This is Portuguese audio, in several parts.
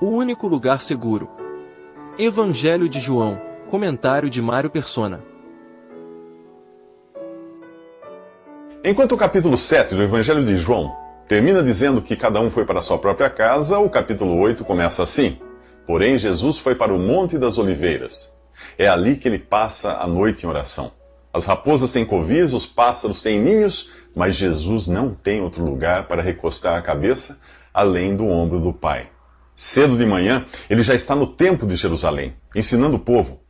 O único lugar seguro. Evangelho de João, comentário de Mário Persona. Enquanto o capítulo 7 do Evangelho de João termina dizendo que cada um foi para a sua própria casa, o capítulo 8 começa assim: Porém, Jesus foi para o Monte das Oliveiras. É ali que ele passa a noite em oração. As raposas têm covis, os pássaros têm ninhos, mas Jesus não tem outro lugar para recostar a cabeça além do ombro do Pai. Cedo de manhã, ele já está no templo de Jerusalém, ensinando o povo.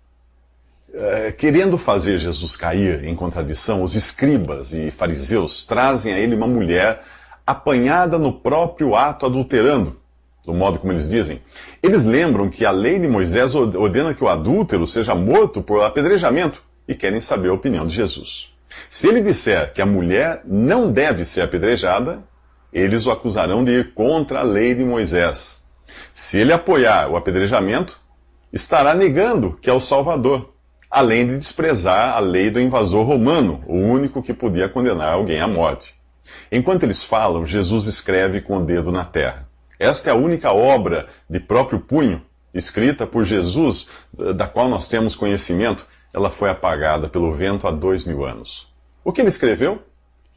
Querendo fazer Jesus cair em contradição, os escribas e fariseus trazem a ele uma mulher apanhada no próprio ato adulterando, do modo como eles dizem. Eles lembram que a lei de Moisés ordena que o adúltero seja morto por apedrejamento e querem saber a opinião de Jesus. Se ele disser que a mulher não deve ser apedrejada, eles o acusarão de ir contra a lei de Moisés. Se ele apoiar o apedrejamento, estará negando que é o Salvador, além de desprezar a lei do invasor romano, o único que podia condenar alguém à morte. Enquanto eles falam, Jesus escreve com o dedo na terra. Esta é a única obra de próprio punho, escrita por Jesus, da qual nós temos conhecimento. Ela foi apagada pelo vento há 2000 anos. O que ele escreveu?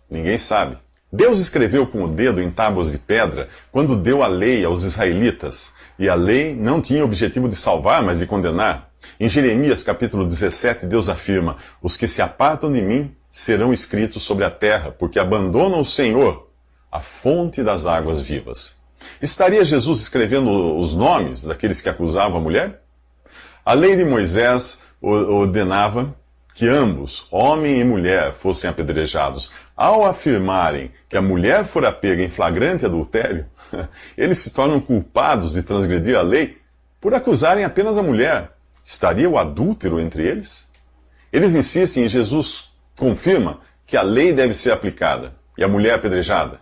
Ninguém sabe. Deus escreveu com o dedo em tábuas de pedra quando deu a lei aos israelitas. E a lei não tinha o objetivo de salvar, mas de condenar. Em Jeremias capítulo 17, Deus afirma: Os que se apartam de mim serão escritos sobre a terra, porque abandonam o Senhor, a fonte das águas vivas. Estaria Jesus escrevendo os nomes daqueles que acusavam a mulher? A lei de Moisés ordenava que ambos, homem e mulher, fossem apedrejados. Ao afirmarem que a mulher fora pega em flagrante adultério, eles se tornam culpados de transgredir a lei por acusarem apenas a mulher. Estaria o adúltero entre eles? Eles insistem e Jesus confirma que a lei deve ser aplicada e a mulher apedrejada.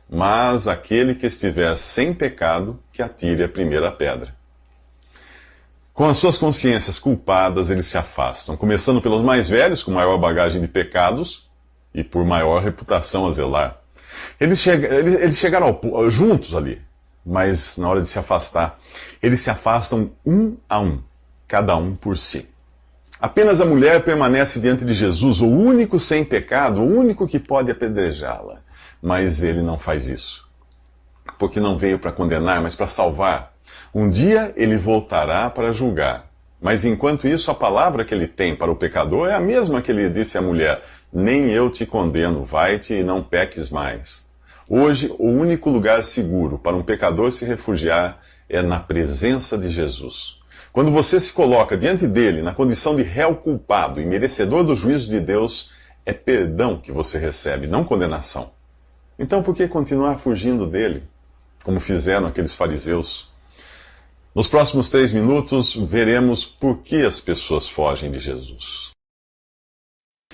Mas aquele que estiver sem pecado, que atire a primeira pedra. Com as suas consciências culpadas, eles se afastam, começando pelos mais velhos, com maior bagagem de pecados e por maior reputação a zelar. Eles chegaram juntos ali, mas na hora de se afastar, eles se afastam um a um, cada um por si. Apenas a mulher permanece diante de Jesus, o único sem pecado, o único que pode apedrejá-la. Mas ele não faz isso, porque não veio para condenar, mas para salvar. Um dia ele voltará para julgar. Mas enquanto isso, a palavra que ele tem para o pecador é a mesma que ele disse à mulher: Nem eu te condeno, vai-te e não peques mais. Hoje, o único lugar seguro para um pecador se refugiar é na presença de Jesus. Quando você se coloca diante dele na condição de réu culpado e merecedor do juízo de Deus, é perdão que você recebe, não condenação. Então por que continuar fugindo dele, como fizeram aqueles fariseus? Nos próximos 3 minutos, veremos por que as pessoas fogem de Jesus.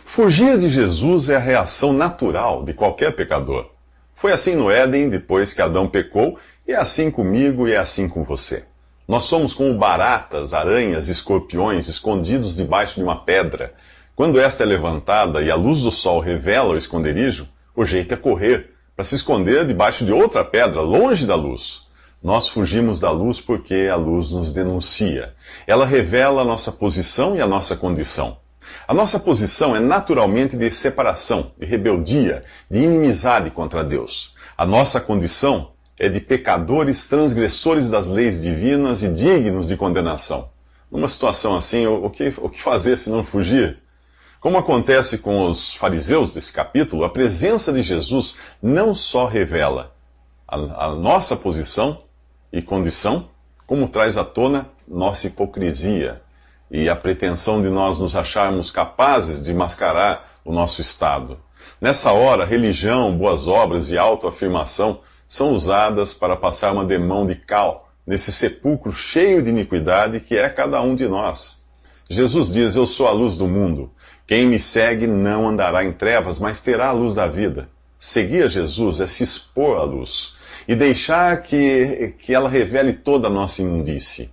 Fugir de Jesus é a reação natural de qualquer pecador. Foi assim no Éden, depois que Adão pecou, e é assim comigo e é assim com você. Nós somos como baratas, aranhas, escorpiões escondidos debaixo de uma pedra. Quando esta é levantada e a luz do sol revela o esconderijo, o jeito é correr, para se esconder debaixo de outra pedra, longe da luz. Nós fugimos da luz porque a luz nos denuncia. Ela revela a nossa posição e a nossa condição. A nossa posição é naturalmente de separação, de rebeldia, de inimizade contra Deus. A nossa condição é de pecadores transgressores das leis divinas e dignos de condenação. Numa situação assim, o que fazer se não fugir? Como acontece com os fariseus desse capítulo, a presença de Jesus não só revela a nossa posição e condição, como traz à tona nossa hipocrisia e a pretensão de nós nos acharmos capazes de mascarar o nosso estado. Nessa hora, religião, boas obras e autoafirmação são usadas para passar uma demão de cal nesse sepulcro cheio de iniquidade que é cada um de nós. Jesus diz: Eu sou a luz do mundo. Quem me segue não andará em trevas, mas terá a luz da vida. Seguir a Jesus é se expor à luz e deixar que ela revele toda a nossa imundície.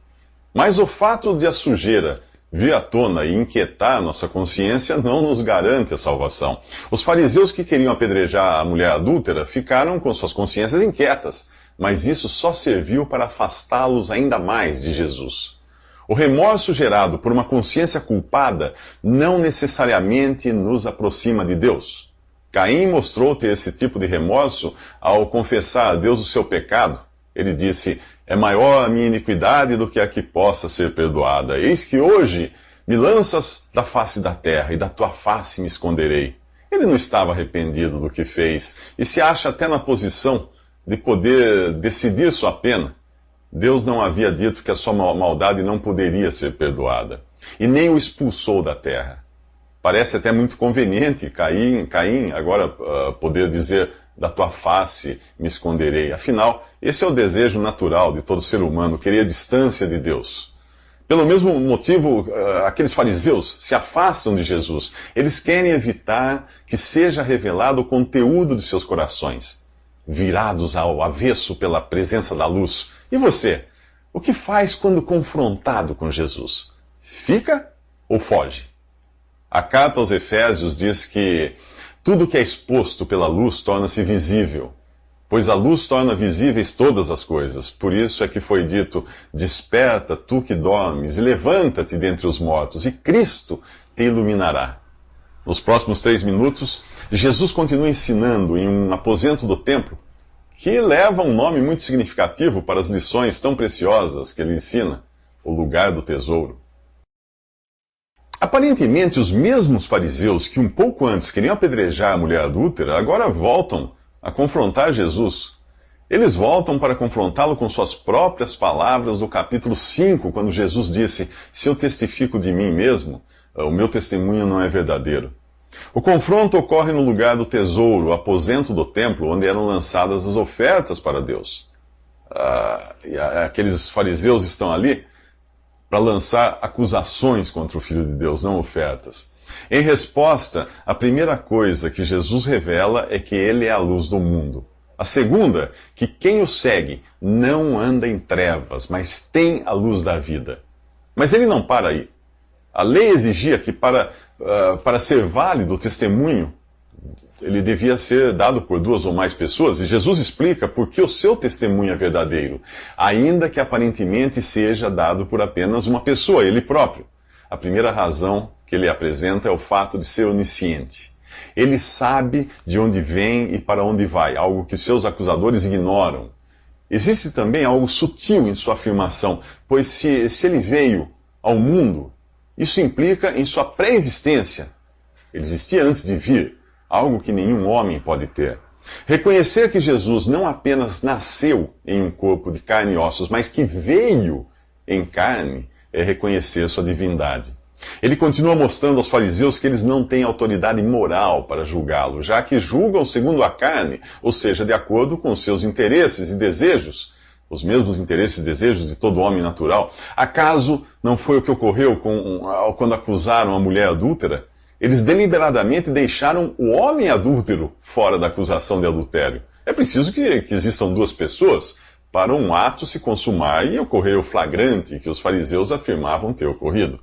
Mas o fato de a sujeira vir à tona e inquietar a nossa consciência não nos garante a salvação. Os fariseus que queriam apedrejar a mulher adúltera ficaram com suas consciências inquietas, mas isso só serviu para afastá-los ainda mais de Jesus. O remorso gerado por uma consciência culpada não necessariamente nos aproxima de Deus. Caim mostrou ter esse tipo de remorso ao confessar a Deus o seu pecado. Ele disse: "É maior a minha iniquidade do que a que possa ser perdoada. Eis que hoje me lanças da face da terra, e da tua face me esconderei." Ele não estava arrependido do que fez, e se acha até na posição de poder decidir sua pena. Deus não havia dito que a sua maldade não poderia ser perdoada, e nem o expulsou da terra. Parece até muito conveniente Caim agora poder dizer: "Da tua face me esconderei." Afinal, esse é o desejo natural de todo ser humano, querer a distância de Deus. Pelo mesmo motivo, aqueles fariseus se afastam de Jesus. Eles querem evitar que seja revelado o conteúdo de seus corações, virados ao avesso pela presença da luz. E você? O que faz quando confrontado com Jesus? Fica ou foge? A carta aos Efésios diz que tudo que é exposto pela luz torna-se visível, pois a luz torna visíveis todas as coisas. Por isso é que foi dito: "Desperta, tu que dormes, e levanta-te dentre os mortos, e Cristo te iluminará." Nos próximos 3 minutos, Jesus continua ensinando em um aposento do templo, que leva um nome muito significativo para as lições tão preciosas que ele ensina: o lugar do tesouro. Aparentemente, os mesmos fariseus que um pouco antes queriam apedrejar a mulher adúltera, agora voltam a confrontar Jesus. Eles voltam para confrontá-lo com suas próprias palavras do capítulo 5, quando Jesus disse: "Se eu testifico de mim mesmo, o meu testemunho não é verdadeiro." O confronto ocorre no lugar do tesouro, o aposento do templo, onde eram lançadas as ofertas para Deus. Aqueles fariseus estão ali para lançar acusações contra o Filho de Deus, não ofertas. Em resposta, a primeira coisa que Jesus revela é que ele é a luz do mundo. A segunda, que quem o segue não anda em trevas, mas tem a luz da vida. Mas ele não para aí. A lei exigia que para ser válido o testemunho, ele devia ser dado por 2 ou mais pessoas, e Jesus explica por que o seu testemunho é verdadeiro, ainda que aparentemente seja dado por apenas uma pessoa, ele próprio. A primeira razão que ele apresenta é o fato de ser onisciente. Ele sabe de onde vem e para onde vai, algo que seus acusadores ignoram. Existe também algo sutil em sua afirmação, pois se ele veio ao mundo, isso implica em sua pré-existência. Ele existia antes de vir, algo que nenhum homem pode ter. Reconhecer que Jesus não apenas nasceu em um corpo de carne e ossos, mas que veio em carne, é reconhecer sua divindade. Ele continua mostrando aos fariseus que eles não têm autoridade moral para julgá-lo, já que julgam segundo a carne, ou seja, de acordo com os seus interesses e desejos, os mesmos interesses e desejos de todo homem natural. Acaso não foi o que ocorreu quando acusaram a mulher adúltera? Eles deliberadamente deixaram o homem adúltero fora da acusação de adultério. É preciso que existam 2 pessoas para um ato se consumar e ocorrer o flagrante que os fariseus afirmavam ter ocorrido.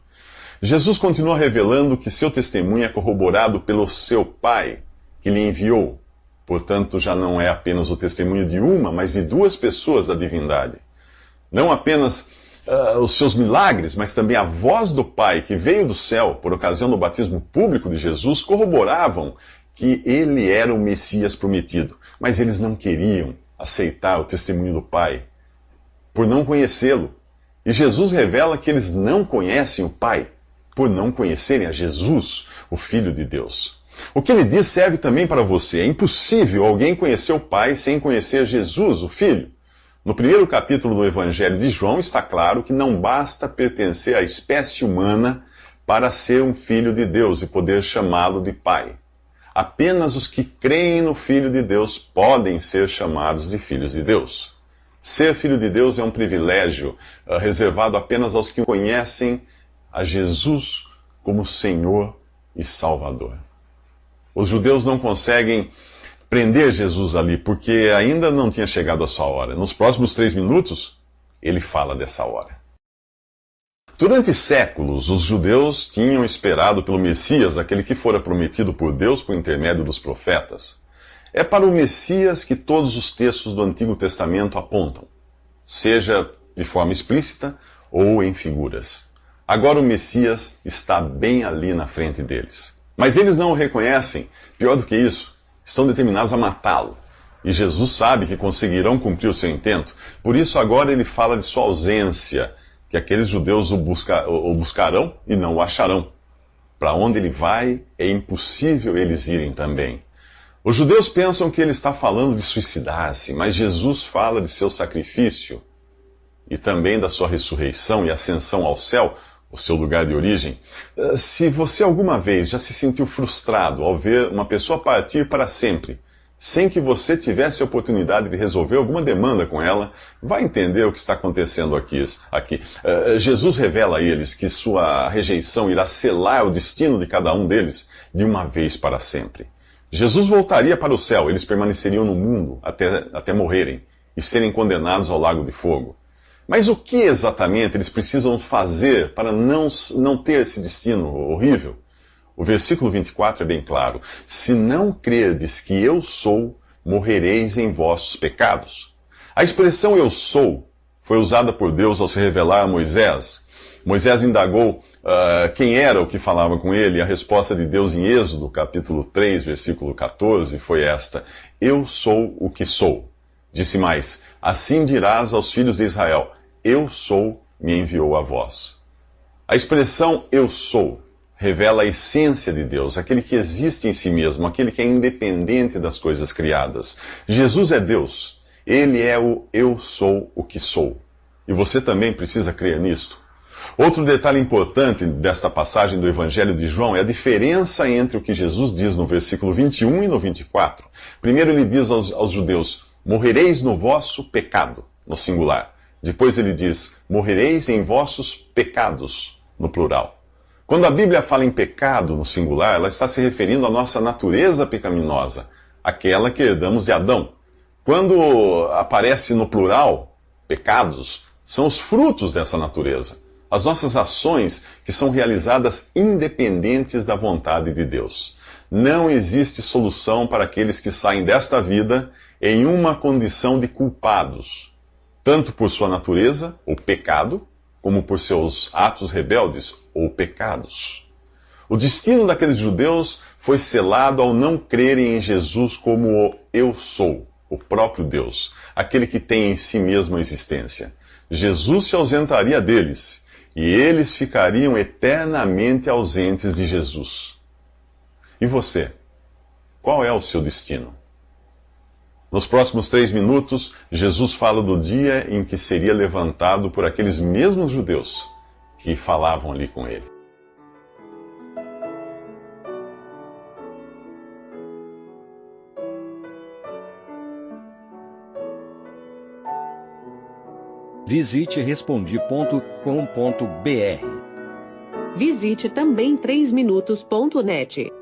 Jesus continua revelando que seu testemunho é corroborado pelo seu Pai, que lhe enviou. Portanto, já não é apenas o testemunho de uma, mas de 2 pessoas da divindade. Não apenas os seus milagres, mas também a voz do Pai, que veio do céu por ocasião do batismo público de Jesus, corroboravam que ele era o Messias prometido. Mas eles não queriam aceitar o testemunho do Pai, por não conhecê-lo. E Jesus revela que eles não conhecem o Pai, por não conhecerem a Jesus, o Filho de Deus. O que ele diz serve também para você. É impossível alguém conhecer o Pai sem conhecer Jesus, o Filho. No primeiro capítulo do Evangelho de João está claro que não basta pertencer à espécie humana para ser um filho de Deus e poder chamá-lo de Pai. Apenas os que creem no Filho de Deus podem ser chamados de filhos de Deus. Ser filho de Deus é um privilégio reservado apenas aos que conhecem a Jesus como Senhor e Salvador. Os judeus não conseguem prender Jesus ali, porque ainda não tinha chegado a sua hora. Nos próximos 3 minutos, ele fala dessa hora. Durante séculos, os judeus tinham esperado pelo Messias, aquele que fora prometido por Deus por intermédio dos profetas. É para o Messias que todos os textos do Antigo Testamento apontam, seja de forma explícita ou em figuras. Agora o Messias está bem ali na frente deles. Mas eles não o reconhecem. Pior do que isso, estão determinados a matá-lo. E Jesus sabe que conseguirão cumprir o seu intento. Por isso agora ele fala de sua ausência, que aqueles judeus o buscarão e não o acharão. Para onde ele vai, é impossível eles irem também. Os judeus pensam que ele está falando de suicidar-se, mas Jesus fala de seu sacrifício e também da sua ressurreição e ascensão ao céu, o seu lugar de origem. Se você alguma vez já se sentiu frustrado ao ver uma pessoa partir para sempre, sem que você tivesse a oportunidade de resolver alguma demanda com ela, vai entender o que está acontecendo aqui. Jesus revela a eles que sua rejeição irá selar o destino de cada um deles de uma vez para sempre. Jesus voltaria para o céu, eles permaneceriam no mundo até morrerem e serem condenados ao lago de fogo. Mas o que exatamente eles precisam fazer para não ter esse destino horrível? O versículo 24 é bem claro. Se não credes que eu sou, morrereis em vossos pecados. A expressão eu sou foi usada por Deus ao se revelar a Moisés. Moisés indagou quem era o que falava com ele, e a resposta de Deus em Êxodo, capítulo 3, versículo 14, foi esta: Eu sou o que sou. Disse mais: Assim dirás aos filhos de Israel: Eu sou, me enviou a vós. A expressão eu sou revela a essência de Deus, aquele que existe em si mesmo, aquele que é independente das coisas criadas. Jesus é Deus. Ele é o eu sou o que sou. E você também precisa crer nisto. Outro detalhe importante desta passagem do Evangelho de João é a diferença entre o que Jesus diz no versículo 21 e no 24. Primeiro ele diz aos judeus: morrereis no vosso pecado, no singular. Depois ele diz: morrereis em vossos pecados, no plural. Quando a Bíblia fala em pecado, no singular, ela está se referindo à nossa natureza pecaminosa, aquela que herdamos de Adão. Quando aparece no plural, pecados, são os frutos dessa natureza. As nossas ações que são realizadas independentes da vontade de Deus. Não existe solução para aqueles que saem desta vida em uma condição de culpados, tanto por sua natureza, ou pecado, como por seus atos rebeldes, ou pecados. O destino daqueles judeus foi selado ao não crerem em Jesus como o eu sou, o próprio Deus, aquele que tem em si mesmo a existência. Jesus se ausentaria deles, e eles ficariam eternamente ausentes de Jesus. E você? Qual é o seu destino? Nos próximos 3 minutos, Jesus fala do dia em que seria levantado por aqueles mesmos judeus que falavam ali com ele. Visite Respondi.com.br. Visite também 3minutos.net.